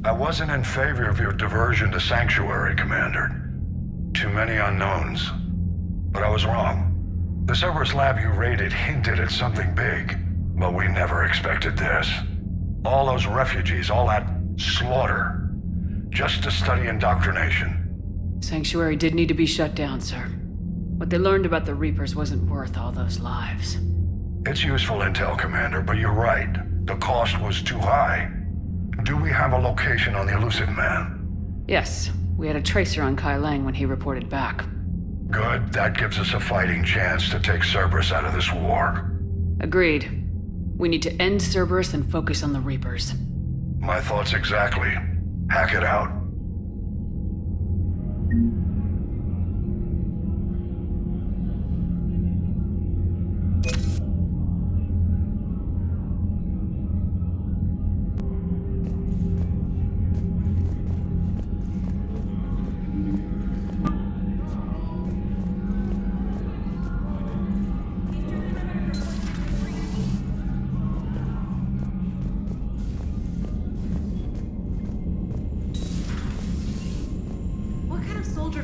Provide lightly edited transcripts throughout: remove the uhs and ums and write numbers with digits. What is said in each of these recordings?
I wasn't in favor of your diversion to Sanctuary, Commander. Too many unknowns. But I was wrong. The Cerberus lab you raided hinted at something big, but we never expected this. All those refugees, all that slaughter, just to study indoctrination. Sanctuary did need to be shut down, sir. What they learned about the Reapers wasn't worth all those lives. It's useful intel, Commander, but you're right. The cost was too high. Do we have a location on the elusive man? Yes, we had a tracer on Kai Lang when he reported back. Good, that gives us a fighting chance to take Cerberus out of this war. Agreed. We need to end Cerberus and focus on the Reapers. My thoughts exactly. Hack it out.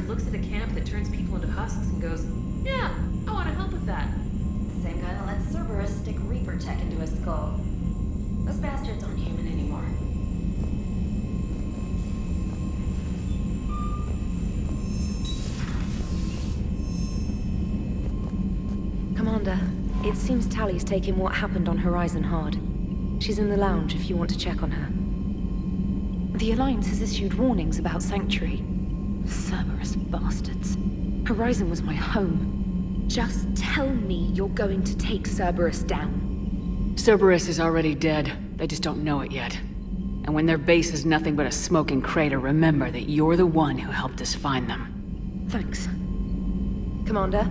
Looks at a camp that turns people into husks and goes, yeah, I want to help with that. The same guy that lets Cerberus stick Reaper tech into his skull. Those bastards aren't human anymore. Commander, it seems Tally's taking what happened on Horizon hard. She's in the lounge if you want to check on her. The Alliance has issued warnings about Sanctuary. Cerberus bastards. Horizon was my home. Just tell me you're going to take Cerberus down. Cerberus is already dead. They just don't know it yet. And when their base is nothing but a smoking crater, remember that you're the one who helped us find them. Thanks. Commander?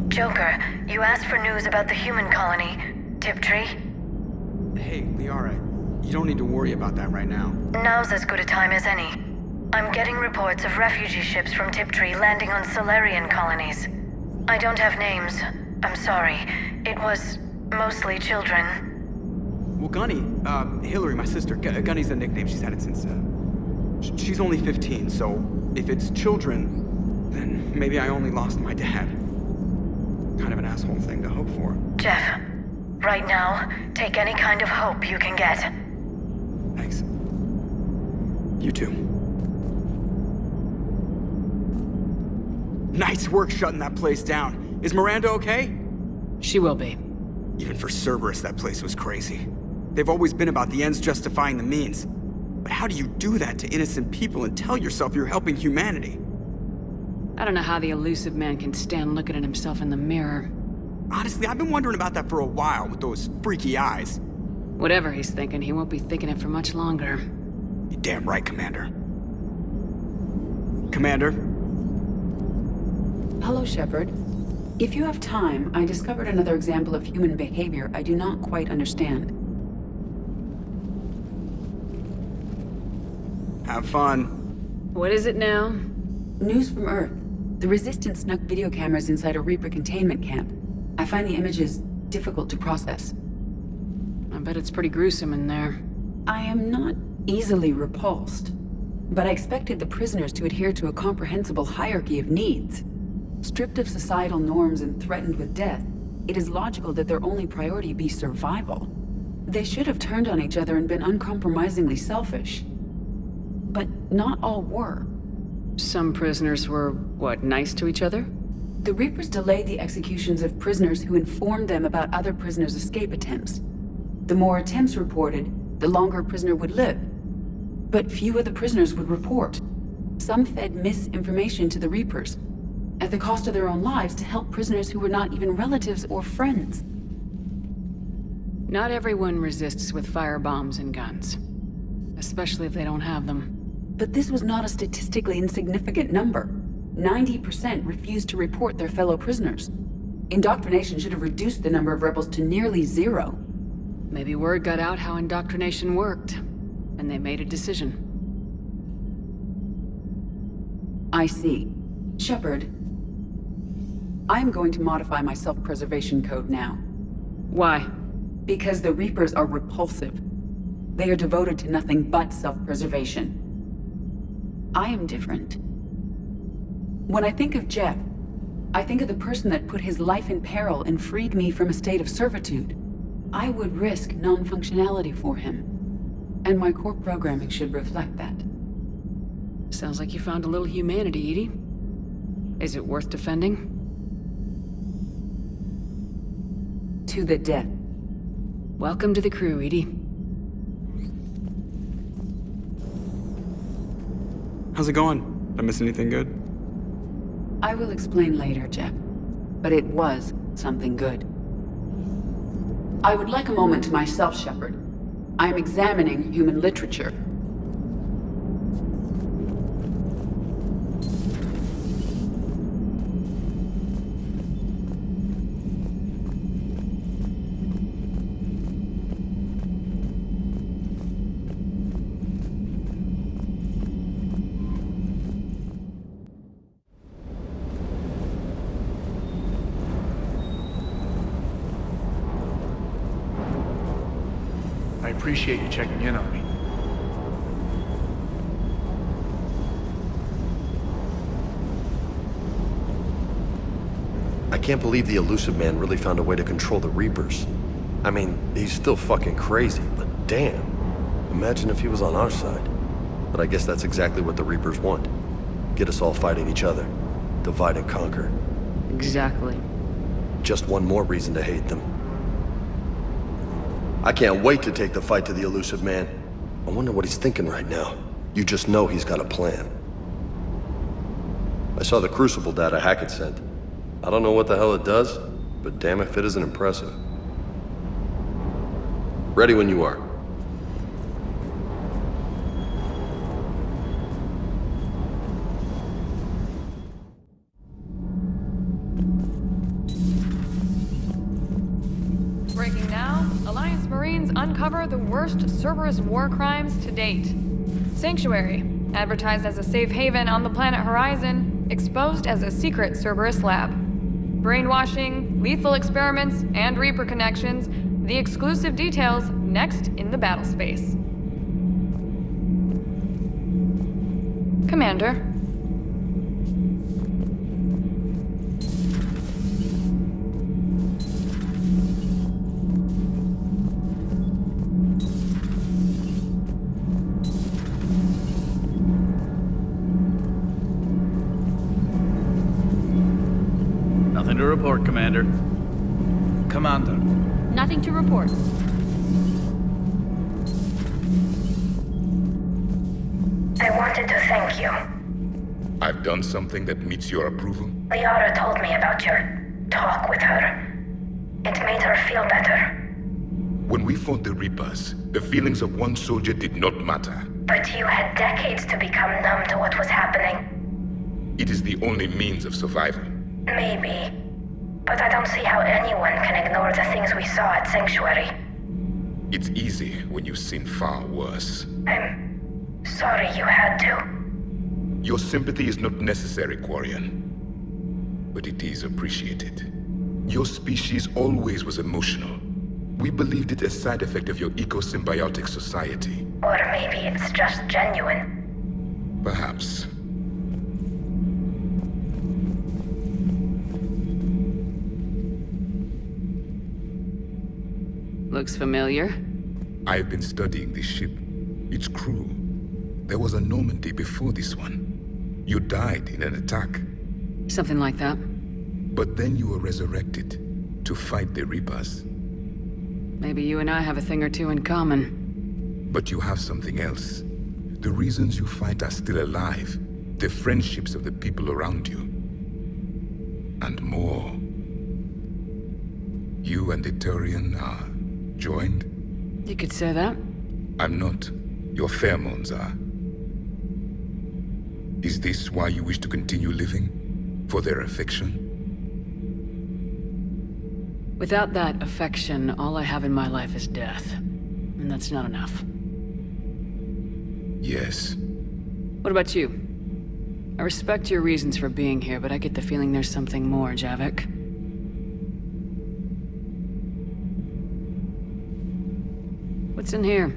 Joker, you asked for news about the human colony, Tiptree. Hey, Liara, you don't need to worry about that right now. Now's as good a time as any. I'm getting reports of refugee ships from Tiptree landing on Solarian colonies. I don't have names. I'm sorry. It was mostly children. Well, Gunny, Hillary, my sister, Gunny's a nickname. She's had it since, she's only 15, so if it's children, then maybe I only lost my dad. Kind of an asshole thing to hope for. Jeff, right now, take any kind of hope you can get. Thanks. You too. Nice work shutting that place down. Is Miranda okay? She will be. Even for Cerberus, that place was crazy. They've always been about the ends justifying the means. But how do you do that to innocent people and tell yourself you're helping humanity? I don't know how the elusive man can stand looking at himself in the mirror. Honestly, I've been wondering about that for a while with those freaky eyes. Whatever he's thinking, he won't be thinking it for much longer. You're damn right, Commander. Commander? Hello, Shepard. If you have time, I discovered another example of human behavior I do not quite understand. Have fun. What is it now? News from Earth. The Resistance snuck video cameras inside a Reaper containment camp. I find the images difficult to process. I bet it's pretty gruesome in there. I am not easily repulsed, but I expected the prisoners to adhere to a comprehensible hierarchy of needs. Stripped of societal norms and threatened with death, it is logical that their only priority be survival. They should have turned on each other and been uncompromisingly selfish. But not all were. Some prisoners were, what, nice to each other? The Reapers delayed the executions of prisoners who informed them about other prisoners' escape attempts. The more attempts reported, the longer a prisoner would live. But few of the prisoners would report. Some fed misinformation to the Reapers, at the cost of their own lives, to help prisoners who were not even relatives or friends. Not everyone resists with firebombs and guns. Especially if they don't have them. But this was not a statistically insignificant number. 90% refused to report their fellow prisoners. Indoctrination should have reduced the number of rebels to nearly zero. Maybe word got out how indoctrination worked, and they made a decision. I see. Shepard, I am going to modify my self-preservation code now. Why? Because the Reapers are repulsive. They are devoted to nothing but self-preservation. I am different. When I think of Jeff, I think of the person that put his life in peril and freed me from a state of servitude. I would risk non-functionality for him. And my core programming should reflect that. Sounds like you found a little humanity, EDI. Is it worth defending? To the death. Welcome to the crew, EDI. How's it going? Did I miss anything good? I will explain later, Jeff. But it was something good. I would like a moment to myself, Shepard. I am examining human literature. I appreciate you checking in on me. I can't believe the Elusive Man really found a way to control the Reapers. I mean, he's still fucking crazy, but damn. Imagine if he was on our side. But I guess that's exactly what the Reapers want. Get us all fighting each other. Divide and conquer. Exactly. Just one more reason to hate them. I can't wait to take the fight to the Elusive Man. I wonder what he's thinking right now. You just know he's got a plan. I saw the Crucible data Hackett sent. I don't know what the hell it does, but damn if it isn't impressive. Ready when you are. Breaking now, Alliance Marines uncover the worst Cerberus war crimes to date. Sanctuary, advertised as a safe haven on the planet Horizon, exposed as a secret Cerberus lab. Brainwashing, lethal experiments, and Reaper connections, the exclusive details next in the battle space. Commander. Nothing to report, Commander. Commander. Nothing to report. I wanted to thank you. I've done something that meets your approval? Liara told me about your talk with her. It made her feel better. When we fought the Reapers, the feelings of one soldier did not matter. But you had decades to become numb to what was happening. It is the only means of survival. Maybe. But I don't see how anyone can ignore the things we saw at Sanctuary. It's easy when you've seen far worse. I'm sorry you had to. Your sympathy is not necessary, Quarian. But it is appreciated. Your species always was emotional. We believed it a side effect of your eco-symbiotic society. Or maybe it's just genuine. Perhaps. looks familiar. I've been studying this ship. Its crew. There was a Normandy before this one. You died in an attack. Something like that. But then you were resurrected to fight the Reapers. Maybe you and I have a thing or two in common. But you have something else. The reasons you fight are still alive. The friendships of the people around you. And more. You and the Turian are joined? You could say that. I'm not. Your pheromones are. Is this why you wish to continue living? For their affection? Without that affection, all I have in my life is death. And that's not enough. Yes. What about you? I respect your reasons for being here, but I get the feeling there's something more, Javik. What's in here?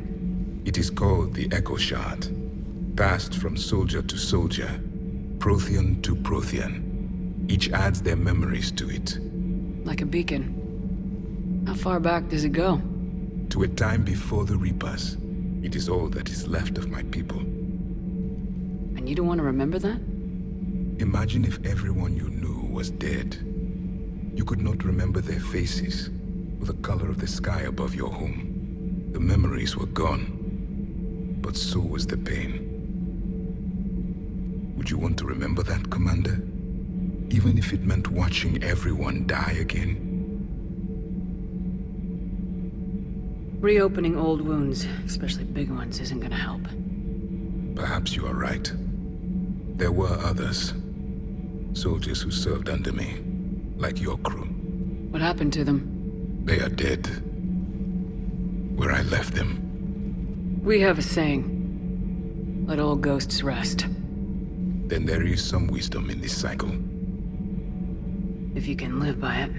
It is called the Echo Shard. Passed from soldier to soldier, Prothean to Prothean. Each adds their memories to it. Like a beacon. How far back does it go? To a time before the Reapers. It is all that is left of my people. And you don't want to remember that? Imagine if everyone you knew was dead. You could not remember their faces, or the color of the sky above your home. The memories were gone. But so was the pain. Would you want to remember that, Commander? Even if it meant watching everyone die again? Reopening old wounds, especially big ones, isn't gonna help. Perhaps you are right. There were others. Soldiers who served under me, like your crew. What happened to them? They are dead. Where I left them. We have a saying. Let all ghosts rest. Then there is some wisdom in this cycle. If you can live by it.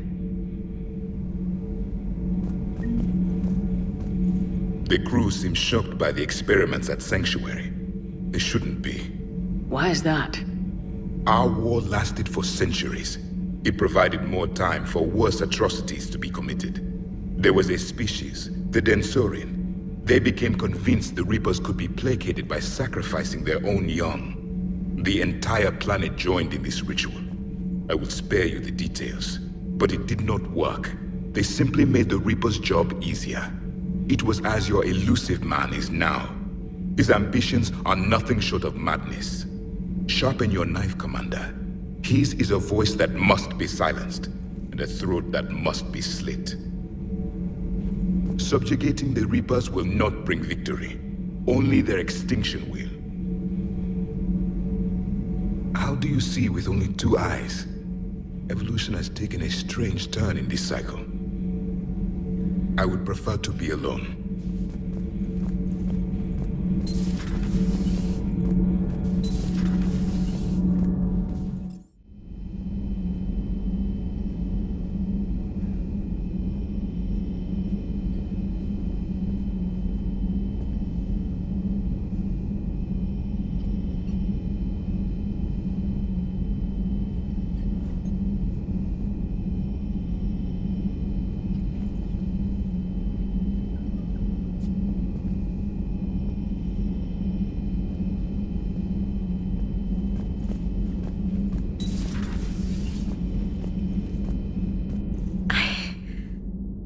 The crew seems shocked by the experiments at Sanctuary. They shouldn't be. Why is that? Our war lasted for centuries. It provided more time for worse atrocities to be committed. There was a species, the Densorian. They became convinced the Reapers could be placated by sacrificing their own young. The entire planet joined in this ritual. I will spare you the details, but it did not work. They simply made the Reaper's job easier. It was as your elusive man is now. His ambitions are nothing short of madness. Sharpen your knife, Commander. His is a voice that must be silenced, and a throat that must be slit. Subjugating the Reapers will not bring victory. Only their extinction will. How do you see with only 2 eyes? Evolution has taken a strange turn in this cycle. I would prefer to be alone.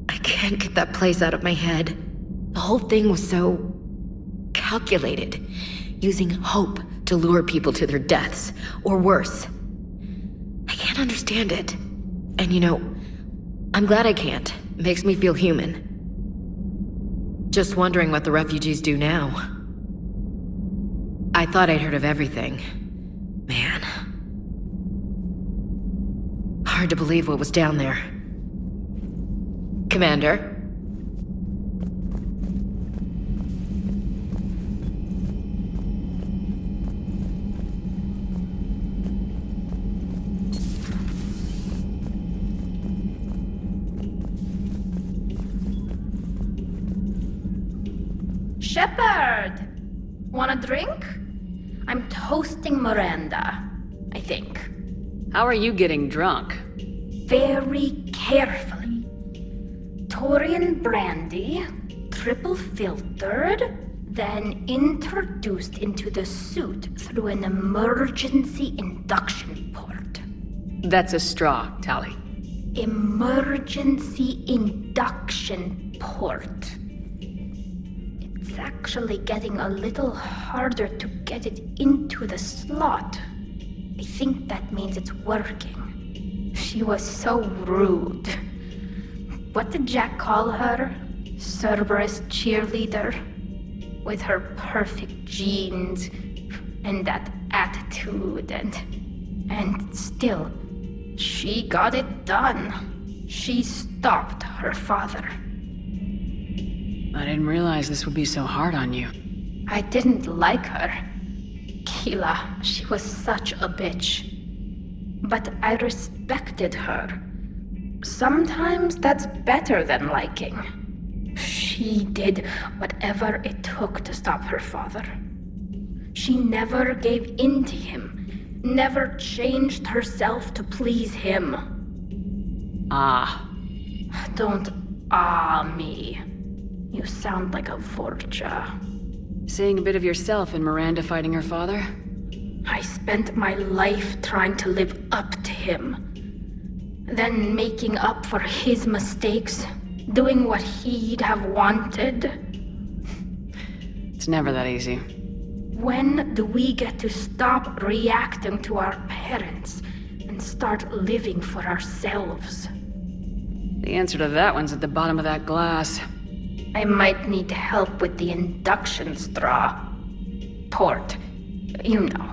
I can't get that place out of my head. The whole thing was so calculated, using hope to lure people to their deaths, or worse. I can't understand it. And you know, I'm glad I can't. It makes me feel human. Just wondering what the refugees do now. I thought I'd heard of everything. Man. Hard to believe what was down there. Commander? Shepard! Want a drink? I'm toasting Miranda, I think. How are you getting drunk? Very carefully. Torian brandy, triple filtered, then introduced into the suit through an emergency induction port. That's a straw, Tali. Emergency induction port. It's actually getting a little harder to get it into the slot. I think that means it's working. She was so rude. What did Jack call her? Cerberus cheerleader? With her perfect genes and that attitude and still, she got it done. She stopped her father. I didn't realize this would be so hard on you. I didn't like her. Keela, she was such a bitch. But I respected her. Sometimes that's better than liking. She did whatever it took to stop her father. She never gave in to him, never changed herself to please him. Ah. Don't me. You sound like a Vorcha. Seeing a bit of yourself in Miranda fighting her father? I spent my life trying to live up to him. Then making up for his mistakes, doing what he'd have wanted. It's never that easy. When do we get to stop reacting to our parents and start living for ourselves? The answer to that one's at the bottom of that glass. I might need help with the induction straw. Port. You know.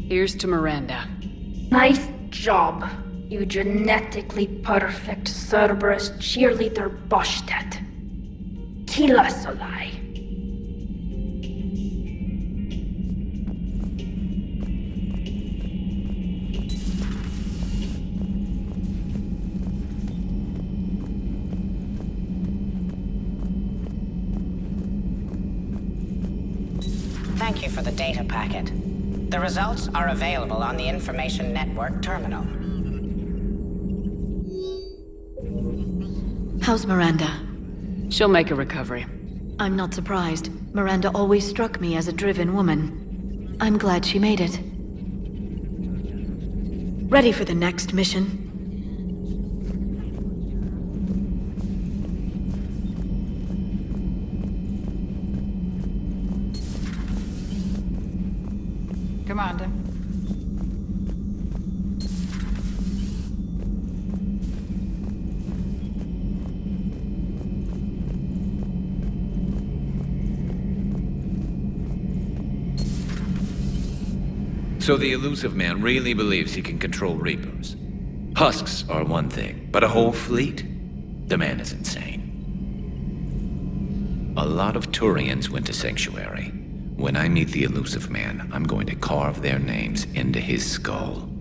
Here's to Miranda. Nice job, you genetically perfect Cerberus cheerleader Boshtet. Kila Solai. Thank you for the data packet. The results are available on the Information Network terminal. How's Miranda? She'll make a recovery. I'm not surprised. Miranda always struck me as a driven woman. I'm glad she made it. Ready for the next mission? Commander. So the elusive man really believes he can control Reapers. Husks are one thing, but a whole fleet? The man is insane. A lot of Turians went to Sanctuary. When I meet the elusive man, I'm going to carve their names into his skull.